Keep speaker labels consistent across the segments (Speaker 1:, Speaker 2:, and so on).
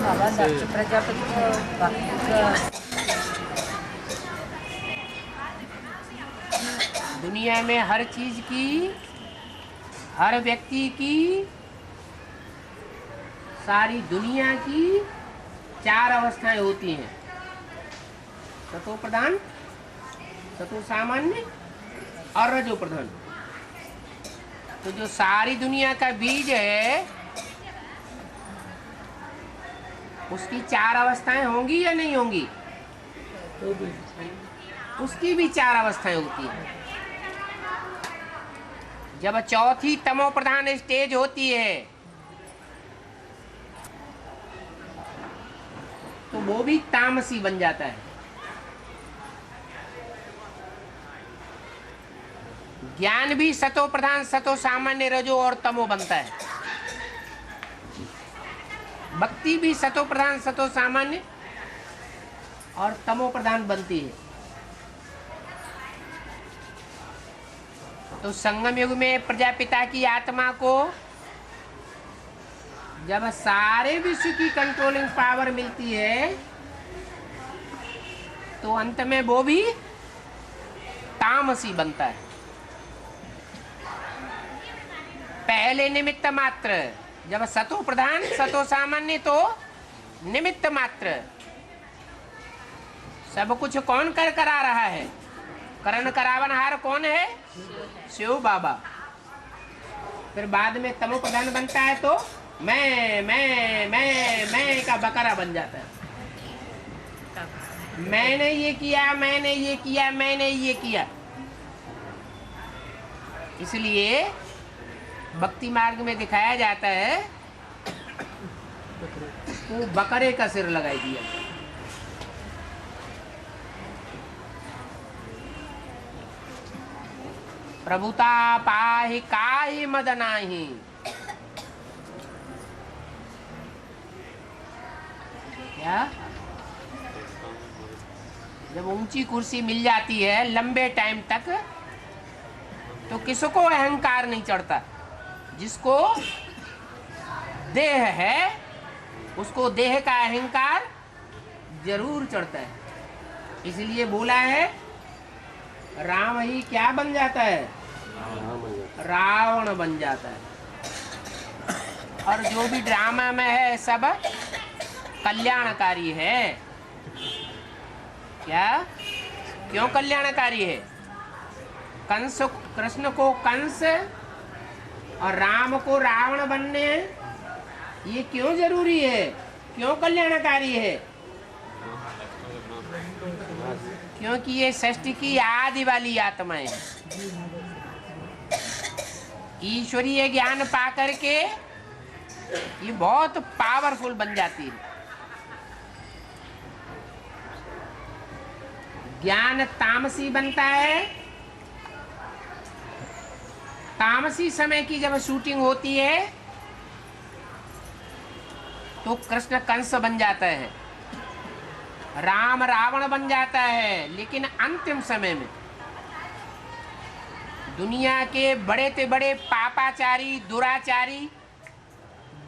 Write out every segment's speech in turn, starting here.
Speaker 1: प्रजापति
Speaker 2: दुनिया में हर चीज की, हर व्यक्ति की, सारी दुनिया की 4 अवस्थाएं होती हैं। सतो प्रधान, सतो सामान्य और रजो प्रधान। तो जो सारी दुनिया का बीज है उसकी 4 अवस्थाएं होंगी या नहीं होंगी? उसकी भी 4 अवस्थाएं होती हैं। जब चौथी तमो प्रधान स्टेज होती है तो वो भी तामसी बन जाता है। ज्ञान भी सतो प्रधान, सतो सामान्य, रजो और तमो बनता है। भक्ति भी सतो प्रधान, सतो सामान्य और तमो प्रधान बनती है। तो संगम युग में प्रजापिता की आत्मा को जब सारे विश्व की कंट्रोलिंग पावर मिलती है तो अंत में वो भी तामसी बनता है। पहले निमित्त मात्र, जब सतो प्रधान सतो सामान्य तो निमित्त मात्र। सब कुछ कौन कर करा रहा है? करण करावनहार कौन है? शिव बाबा। फिर बाद में तमो प्रधान बनता है तो मैं का बकरा बन जाता है। मैंने ये किया, मैंने ये किया, मैंने ये किया। इसलिए भक्ति मार्ग में दिखाया जाता है वो बकरे का सिर लगाई दिया। प्रभुता पाहि काहि मद नाही। क्या? जब ऊंची कुर्सी मिल जाती है लंबे टाइम तक तो किसको अहंकार नहीं चढ़ता? जिसको देह है उसको देह का अहंकार जरूर चढ़ता है। इसलिए बोला है राम ही क्या बन जाता है? रावण बन जाता है। और जो भी ड्रामा में है सब कल्याणकारी है। क्या? क्यों कल्याणकारी है? कंस, कृष्ण को कंस और राम को रावण बनने ये क्यों जरूरी है? क्यों कल्याणकारी है? क्योंकि ये सृष्टि की आदि वाली आत्माएं हैं। ईश्वरीय ज्ञान पा करके ये बहुत पावरफुल बन जाती है। ज्ञान तामसी बनता है। तामसी समय की जब शूटिंग होती है तो कृष्ण कंस बन जाता है, राम रावण बन जाता है। लेकिन अंतिम समय में दुनिया के बड़े से बड़े पापाचारी, दुराचारी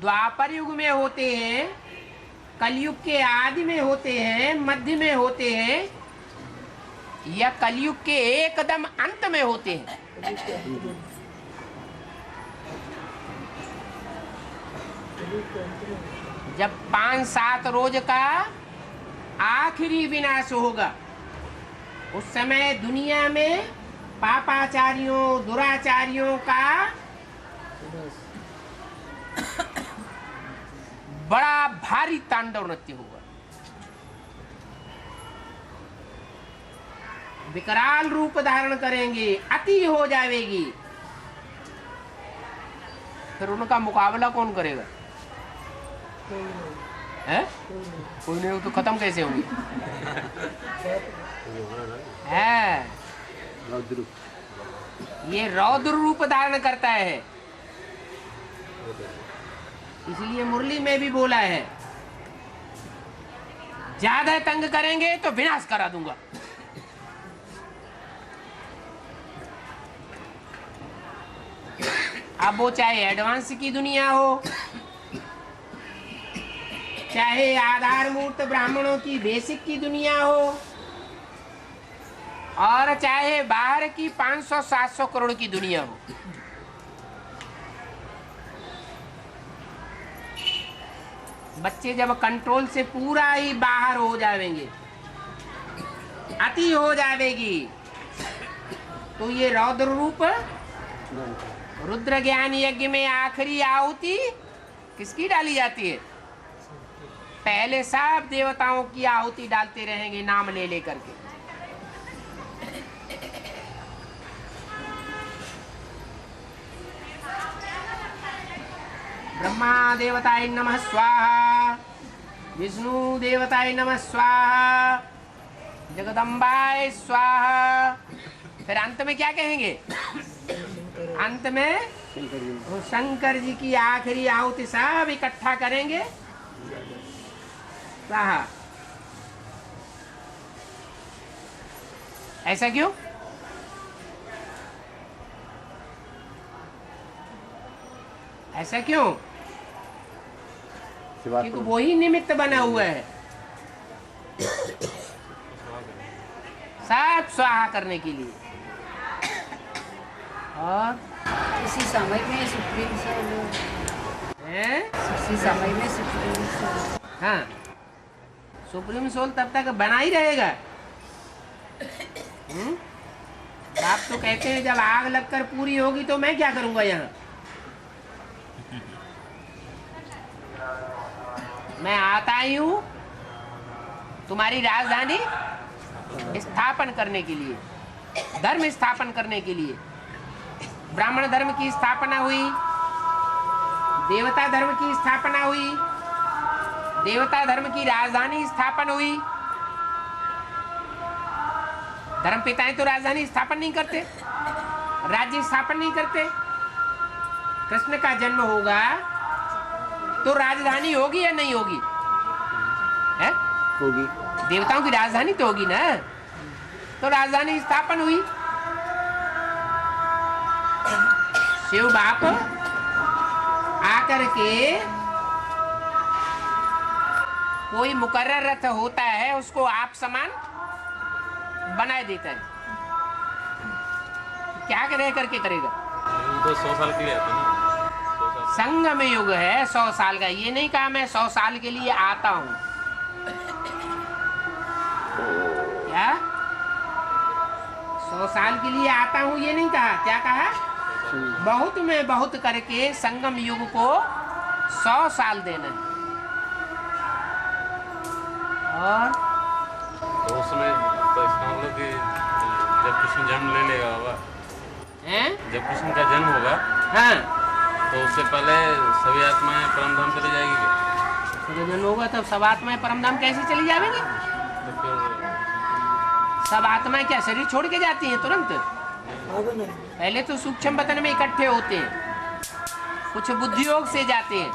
Speaker 2: द्वापर युग में होते हैं, कलयुग के आदि में होते हैं, मध्य में होते हैं या कलयुग के एकदम अंत में होते हैं। जब 5-7 रोज का आखिरी विनाश होगा उस समय दुनिया में पापाचारियों, दुराचारियों का बड़ा भारी तांडव नृत्य होगा। विकराल रूप धारण करेंगे, अति हो जाएगी। फिर उनका मुकाबला कौन करेगा? है? कोई नहीं हो तो खत्म कैसे होंगे? है ये रौद्र रूप धारण करता है। इसलिए मुरली में भी बोला है ज्यादा तंग करेंगे तो विनाश करा दूंगा। अब वो चाहे एडवांस की दुनिया हो चाहे आधार मूर्त ब्राह्मणों की बेसिक की दुनिया हो, और चाहे बाहर की 500-700 करोड़ की दुनिया हो, बच्चे जब कंट्रोल से पूरा ही बाहर हो जाएंगे, अति हो जाएगी, तो ये रौद्र रूप रुद्र ज्ञान यज्ञ में आखिरी आहुति किसकी डाली जाती है? पहले सब देवताओं की आहुति डालते रहेंगे नाम ले लेकर के। ब्रह्मा देवताय नमः स्वाहा, विष्णु देवताय नमः स्वाहा, जगदम्बाय स्वाहा। फिर अंत में क्या कहेंगे? अंत में शंकर जी की आखिरी आहुति सब इकट्ठा करेंगे, स्वाहा। ऐसा क्यों? ऐसा क्यों? क्योंकि वही निमित्त बना हुआ है सब स्वाहा करने के लिए। और
Speaker 1: इसी समय में सुप्रीम सोल
Speaker 2: है,
Speaker 1: इसी समय में सुप्रीम सोल,
Speaker 2: हाँ, सुप्रीम सोल तब तक बना ही रहेगा। आप तो कहते हैं जब आग लगकर पूरी होगी तो मैं क्या करूंगा यहाँ? मैं आता ही हूँ तुम्हारी राजधानी स्थापन करने के लिए, धर्म स्थापन करने के लिए। ब्राह्मण धर्म की स्थापना हुई, देवता धर्म की स्थापना हुई, देवता धर्म की राजधानी स्थापन हुई। धर्म पिताएं तो राजधानी स्थापन नहीं करते, राज्य स्थापन नहीं करते। कृष्ण का जन्म होगा तो राजधानी होगी या नहीं होगी? है?
Speaker 3: होगी।
Speaker 2: देवताओं की राजधानी तो होगी ना, तो राजधानी स्थापन हुई। शिव बाप आकर के कोई मुकर्रर रथ होता है उसको आप समान बना देता है, क्या करे करके करेगा?
Speaker 4: तो 100 साल के लिए आता है ना, 100 साल।
Speaker 2: संगम युग है 100 साल का। ये नहीं कहा मैं 100 साल के लिए आता हूं, क्या 100 साल के लिए आता हूं ये नहीं कहा। क्या कहा? बहुत में बहुत करके संगम युग को 100 साल देना है। और
Speaker 4: तो उसमें तो इसका मतलब कि जब कृष्ण जन्म ले लेगा बाबा, जब कृष्ण का जन्म होगा,
Speaker 2: हाँ,
Speaker 4: तो उससे पहले सभी आत्माएं परमधाम चली जाएगी क्या?
Speaker 2: तो जन्म होगा तब सब आत्माएं परमधाम कैसे चली जाएंगी?
Speaker 4: तो फिर
Speaker 2: सब आत्माएं क्या शरीर छोड़ के जाती हैं तुरंत? पहले तो सूक्ष्म वतन में इकट्ठे होते हैं, कुछ बुद्धि योग से जाते हैं।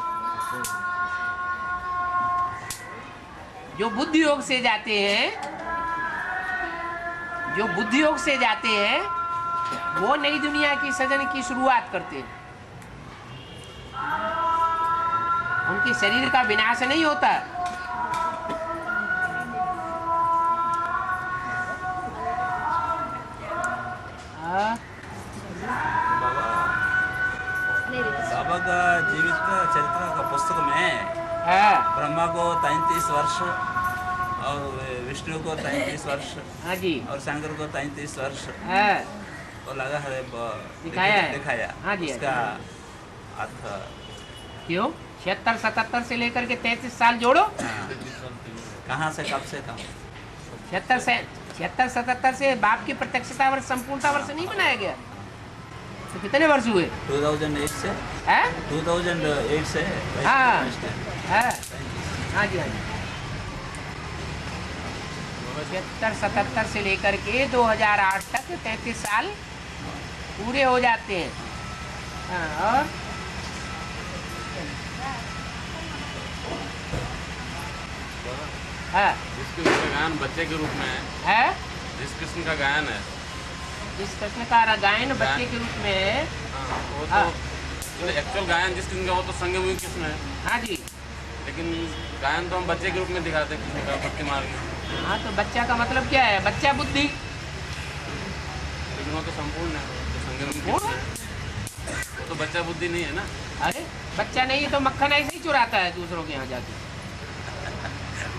Speaker 2: जो बुद्धि योग से जाते हैं, जो बुद्धि योग से जाते हैं वो नई दुनिया की सृजन की शुरुआत करते हैं। उनके शरीर का विनाश नहीं होता।
Speaker 5: बाबा का जीवित चरित्र का पुस्तक में ब्रह्मा को 33 वर्ष और विष्णु को 33 वर्ष,
Speaker 2: हाँ जी,
Speaker 5: और शंकर को 33 वर्ष तो लगा है, दिखाया।
Speaker 2: हाँ जी,
Speaker 5: उसका अर्थ
Speaker 2: क्यों 76-77 से लेकर के 33 साल जोड़ो।
Speaker 5: कहाँ से कब से कब?
Speaker 2: 76-77 से बाप की प्रत्यक्षता वर्ष संपूर्णता वर्ष नहीं बनाया गया, तो कितने वर्ष हुए?
Speaker 5: 2008 से, 2008 से।
Speaker 2: हाँ हाँ जी, हाँ जी, 76-77 से लेकर के 2008 तक 33 साल पूरे हो जाते हैं। हाँ, और
Speaker 4: जिस कृष्ण का गायन बच्चे के रूप में
Speaker 2: है,
Speaker 4: जिस कृष्ण का गायन है,
Speaker 2: जिस कृष्ण का गायन बच्चे के रूप में है,
Speaker 4: वो तो एक्चुअल गायन जिस कृष्ण का वो तो संगम युग कृष्ण है।
Speaker 2: हाँ जी,
Speaker 4: लेकिन गायन तो हम बच्चे के रूप में दिखाते हैं, किसी का पत्ती मार के।
Speaker 2: हाँ तो बच्चा का मतलब क्या है? बच्चा बुद्धि।
Speaker 4: लेकिन वो तो संपूर्ण है, तो संगम में
Speaker 2: पूर्ण?
Speaker 4: वो तो बच्चा बुद्धि नहीं है ना।
Speaker 2: अरे बच्चा नहीं है तो मक्खन ऐसे ही चुराता है दूसरों के यहाँ जाके।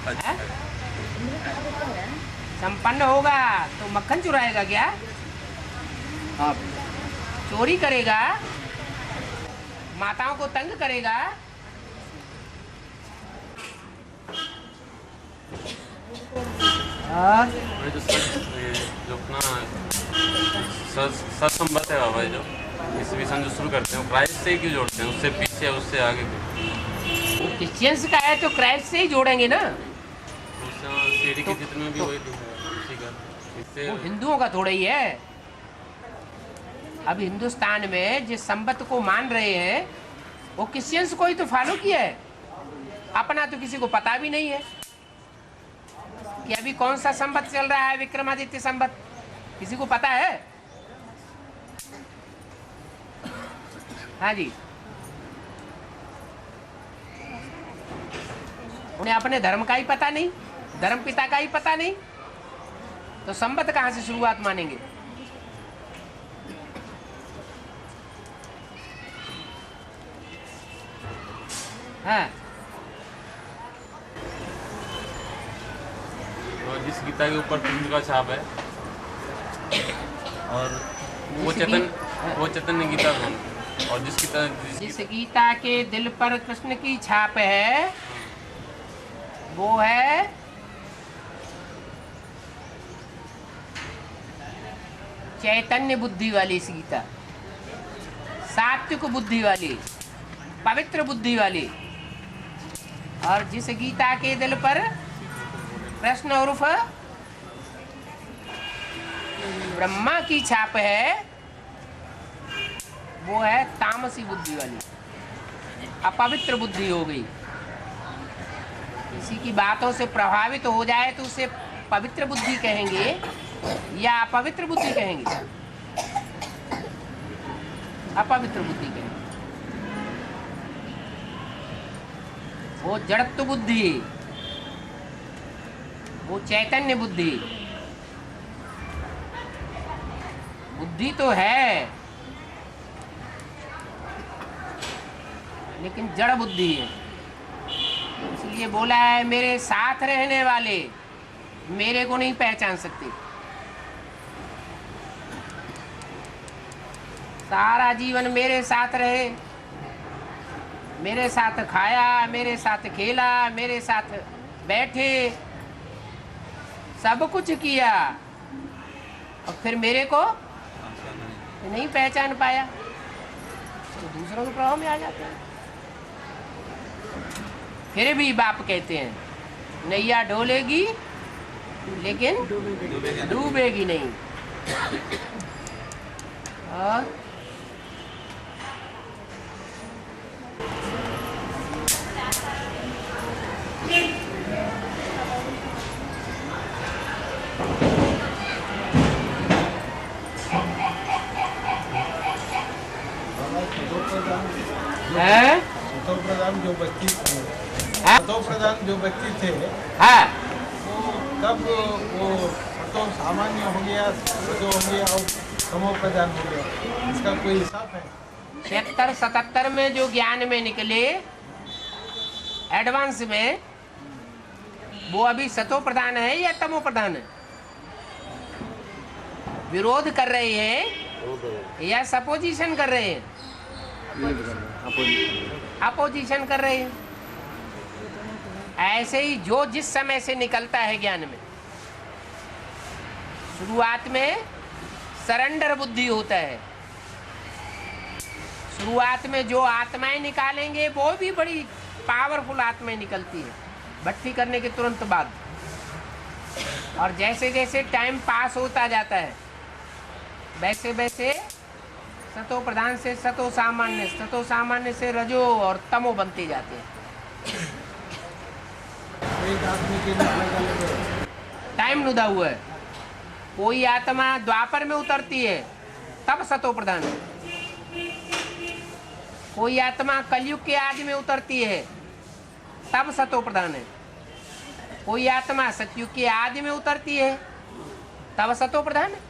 Speaker 2: है? संपन्न होगा तो मक्खन चुराएगा क्या? आप चोरी करेगा, माताओं को तंग करेगा।
Speaker 4: ये जो अपना सत्संबत है बाबा, जो इस मिशन जो शुरू करते हैं वो क्राइस्ट से ही क्यों जोड़ते हैं? उससे पीछे उससे आगे
Speaker 2: वो क्रिश्चियंस का है तो क्राइस्ट से ही जोड़ेंगे ना।
Speaker 4: सीढ़ी के जितने भी वही उसी का, इससे
Speaker 2: वो हिंदुओं का थोड़ा ही है। अब हिंदुस्तान में जिस संबत को मान रहे हैं वो क्रिश्चियंस को ही तो फॉलो किया है। अपना तो किसी को पता भी नहीं है कि अभी कौन सा संबत चल रहा है, विक्रमादित्य संबत, किसी को पता है? हाँ जी, उन्हें अपने धर्म का ही पता नहीं, धर्म पिता का ही पता नहीं, तो संबत कहां से शुरुआत मानेंगे? हाँ,
Speaker 4: और जिस गीता के ऊपर कृष्ण का छाप है और वो चैतन्य गीता है। और
Speaker 2: जिस गीता के दिल पर कृष्ण की छाप है वो है चैतन्य बुद्धि वाली इस गीता, सात्विक बुद्धि वाली, पवित्र बुद्धि वाली। और जिस गीता के दिल पर कृष्ण उर्फ ब्रह्मा की छाप है वो है तामसी बुद्धि वाली, अपवित्र बुद्धि हो गई। किसी की बातों से प्रभावित हो जाए तो उसे पवित्र बुद्धि कहेंगे या अपवित्र बुद्धि कहेंगे? अपवित्र बुद्धि कहेंगे। वो जड़त्व बुद्धि, वो चैतन्य बुद्धि। बुद्धि तो है लेकिन जड़ बुद्धि है। इसलिए बोला है मेरे साथ रहने वाले मेरे को नहीं पहचान सकते। सारा जीवन मेरे साथ रहे, मेरे साथ खाया, मेरे साथ खेला, मेरे साथ बैठे, सब कुछ किया और फिर मेरे को नहीं पहचान पाया तो दूसरों के प्रभाव में आ जाते हैं। फिर भी बाप कहते हैं नैया डोलेगी लेकिन डूबेगी नहीं। और
Speaker 3: प्रधान जो व्यक्ति थे, प्रधान जो व्यक्ति थे,
Speaker 2: हाँ,
Speaker 3: वो कब वो सतो सामान्य हो गया, सतो हो गया और समो प्रधान हो गया, इसका कोई हिसाब है?
Speaker 2: 76-77 में जो ज्ञान में निकले एडवांस में, वो अभी सतो प्रधान है या तमो प्रधान है? विरोध कर रहे हैं या सपोजिशन कर रहे हैं? अपोजिशन कर रहे हैं। ऐसे ही जो जिस समय से निकलता है ज्ञान में, शुरुआत में सरेंडर बुद्धि होता है। शुरुआत में जो आत्माएं निकालेंगे वो भी बड़ी पावरफुल आत्माएं निकलती है भक्ति करने के तुरंत बाद। और जैसे जैसे टाइम पास होता जाता है वैसे वैसे सतो प्रधान से सतो सामान्य, सतो सामान्य से रजो और तमो बनते जाते हैं।
Speaker 3: एक आदमी के लिए अलग अलग
Speaker 2: टाइम नुदा हुआ है। कोई आत्मा द्वापर में उतरती है तब सतो प्रधान है, कोई आत्मा कलयुग के आदि में उतरती है तब सतो प्रधान है। कोई आत्मा सतयुग के आदि में उतरती है तब सतो प्रधान है।